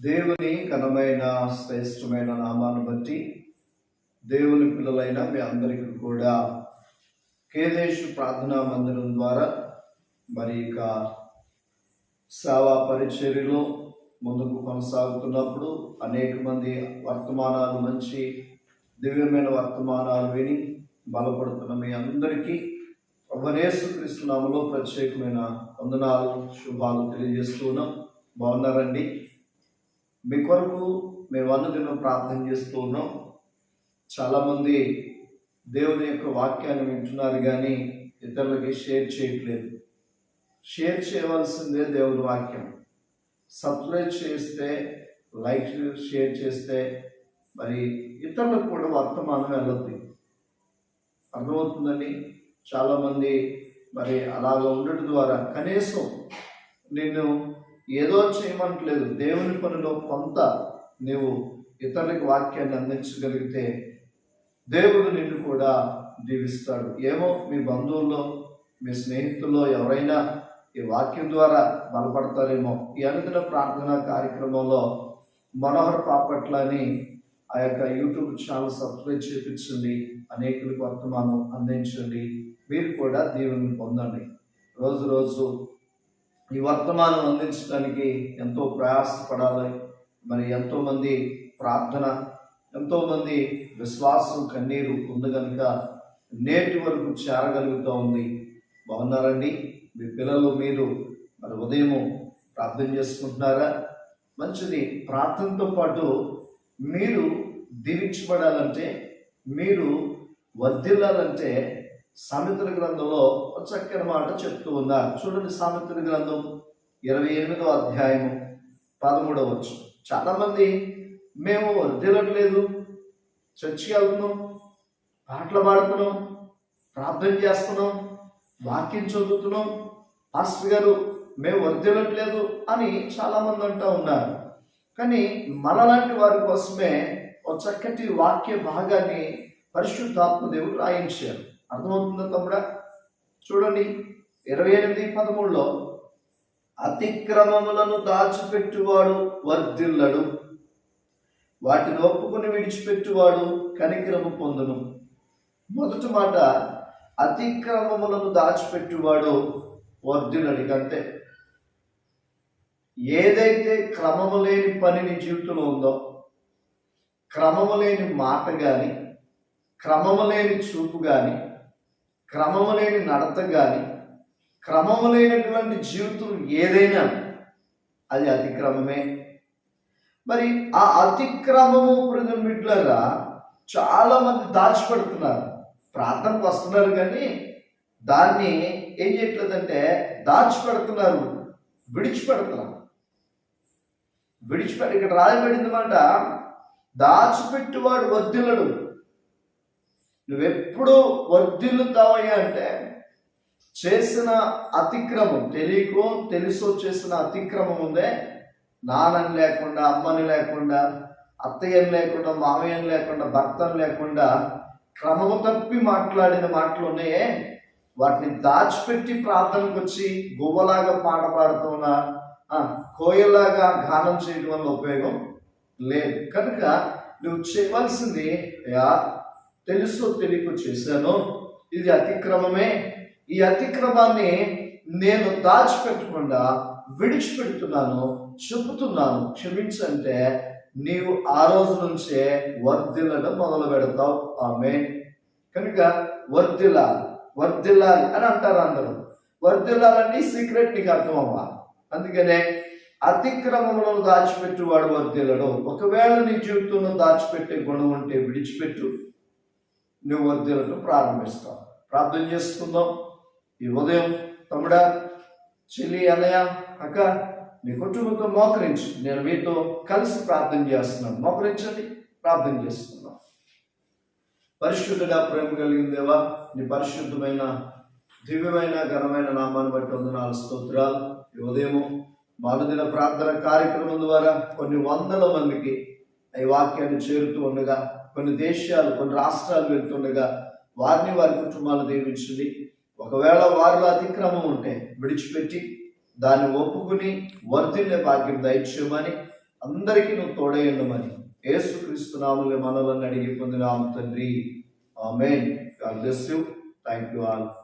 దేవుని ఘనమైన శ్రేష్టమైన నామాన్ని బట్టి దేవుని పిల్లలైన మీ అందరికీ కూడా కేదేశు ప్రార్థనా మందిరం ద్వారా మరి ఇక సేవా పరిచర్యలో ముందుకు కొనసాగుతున్నప్పుడు అనేక మంది వర్తమానాలు, మంచి దివ్యమైన వర్తమానాలు విని బలపడుతున్న మీ అందరికీ ప్రభువైన యేసుక్రీస్తు నామములో ప్రత్యేకమైన వందనాలు, శుభాలు తెలియజేస్తూ ఉన్నాం. బాగున్నారండి? మీ కొరకు మేము అనుదినం ప్రార్థన చేస్తూ ఉన్నాం. చాలామంది దేవుని యొక్క వాక్యాన్ని వింటున్నారు కానీ ఇతరులకి షేర్ చేయట్లేదు. షేర్ చేయవలసిందే దేవుని వాక్యం. సబ్స్క్రైబ్ చేస్తే, లైక్ షేర్ చేస్తే మరి ఇతరులకు కూడా వర్తమానం వెళ్ళద్ది. అర్థమవుతుందండి? చాలామంది మరి అలాగ ఉండటం ద్వారా కనీసం నిన్ను ఏదో చేయమంటలేదు, దేవుని పనిలో కొంత నీవు ఇతరులకు వాక్యాన్ని అందించగలిగితే దేవుడు నిన్ను కూడా దీవిస్తాడు. ఏమో మీ బంధువుల్లో, మీ స్నేహితుల్లో ఎవరైనా ఈ వాక్యం ద్వారా బలపడతారేమో. ఈ అనుదిన ప్రార్థన కార్యక్రమంలో మనోహర్ పాపట్ల అని ఆ యొక్క యూట్యూబ్ ఛానల్ సబ్స్క్రైబ్ చేయించండి, అనేకులకు వర్తమానం అందించండి. మీరు కూడా దీవెనలు పొందండి. రోజు రోజు ఈ వర్తమానం అందించడానికి ఎంతో ప్రయాసపడాలి. మరి ఎంతోమంది ప్రార్థన, ఎంతోమంది విశ్వాసం, కన్నీరు ఉంది కనుక నేటి వరకు చేరగలుగుతూ ఉంది. బాగున్నారండి? మీ పిల్లలు, మీరు మరి ఉదయం ప్రార్థన చేసుకుంటున్నారా? మంచిది. ప్రార్థనతో పాటు మీరు దీవించబడాలంటే, మీరు వర్ధిల్లాలంటే సామెతల గ్రంథంలో ఒక చక్కని మాట చెప్తూ ఉన్నారు. చూడండి, సామెతల గ్రంథం 28వ అధ్యాయము 13వ వచనం. చాలామంది మేము వర్ధిల్లట్లేదు, చర్చికి వెళ్తున్నాం, పాటలు పాడుతున్నాం, ప్రార్థన చేస్తున్నాం, వాక్యం చదువుతున్నాం, పాస్టర్ గారు మేము వర్ధిల్లట్లేదు అని చాలామంది అంటూ ఉన్నారు. కానీ మనలాంటి వారి కోసమే ఒక చక్కటి వాక్య భాగాన్ని పరిశుద్ధాత్మ దేవుడు రాయించారు. అర్థమవుతుందా తమ్ముడా? చూడండి, 28:13లో అతిక్రమములను దాచిపెట్టువాడు వర్ధిల్లడు, వాటిని ఒప్పుకుని విడిచిపెట్టువాడు కనికరము పొందును. మొదటి మాట, అతిక్రమములను దాచిపెట్టువాడు వర్ధిల్లడు. అంతే. ఏదైతే క్రమము లేని పని నీ జీవితంలో ఉందో, క్రమము లేని మాట కానీ, క్రమము లేని చూపు కానీ, క్రమము లేని నడత కానీ, క్రమము లేనటువంటి జీవితం ఏదైనా అది అతిక్రమమే. మరి ఆ అతిక్రమము బిడ్డలారా చాలామంది దాచిపెడుతున్నారు. ప్రార్థనకు వస్తున్నారు కానీ దాన్ని ఏం చేయట్లేదంటే దాచిపెడుతున్నారు, విడిచిపెడుతున్నారు. ఇక్కడ రాయబడింది మాట, దాచిపెట్టువాడు వర్ధిల్లడు. నువ్వెప్పుడు వర్ధిల్లుతావయ్యా అంటే చేసిన అతిక్రమం, తెలియకో తెలుసో చేసిన అతిక్రమం ఉందే, నాన్నని లేకుండా, అమ్మని లేకుండా, అత్తయ్యని లేకుండా, మామయ్యని లేకుండా, భర్తను లేకుండా క్రమము తప్పి మాట్లాడిన మాటలు ఉన్నాయే, వాటిని దాచిపెట్టి ప్రార్థనకు వచ్చి గువ్వలాగా పాట పాడుతున్నా, కోయలాగా గానం చేయడం వల్ల ఉపయోగం లేదు. కనుక నువ్వు చేయవలసింది, తెలుసో తెలియకో చేశాను, ఇది అతిక్రమమే, ఈ అతిక్రమాన్ని నేను దాచిపెట్టకుండా విడిచిపెడుతున్నాను, చెబుతున్నాను, క్షమించంటే నీవు ఆ రోజు నుంచే వర్ధిల్లడం మొదలు పెడతావు. ఆమేన్. కనుక వర్ధిల్లాలి అని అంటారు అందరూ. వర్ధిల్లాలని సీక్రెట్ నీకు అర్థం అవ్వాలి. అందుకనే అతిక్రమములను దాచిపెట్టువాడు వర్ధిల్లడు. ఒకవేళ నీ జీవితంలో దాచిపెట్టే గుణం ఉంటే విడిచిపెట్టు, నువ్వు వర్ధిల్లడం ప్రారంభిస్తావు. ప్రార్థన చేసుకుందాం ఈ ఉదయం. తమ్ముడా, చెల్లి, అన్నయ్య, అక్క, మీ కుటుంబంతో మోకరించి నేను మీతో కలిసి ప్రార్థన చేస్తున్నాను. మోకరించండి, ప్రార్థన చేస్తున్నాం. పరిశుద్ధుడా, ప్రేమ కలిగిన దేవా, నీ పరిశుద్ధమైన దివ్యమైన ఘనమైన నామాన్ని బట్టి వందనాలు, స్తోత్రాలు. ఈ ఉదయము మానుదిన ప్రార్థన కార్యక్రమం ద్వారా కొన్ని వందల మందికి ఈ వాక్యాన్ని చేరుతూ ఉండగా, కొన్ని దేశాలు, కొన్ని రాష్ట్రాలు వెళ్తుండగా వారిని, వారి కుటుంబాలను దీవించండి. ఒకవేళ వారిలో అతిక్రమం ఉంటే విడిచిపెట్టి దాన్ని ఒప్పుకుని వర్ధిల్లే భాగ్యం దయచేయమని అందరికీ నువ్వు తోడై ఉండమని యేసుక్రీస్తు నామములో మనలను అడిగి పొందినాము తండ్రి. Amen. God bless you. Thank you all.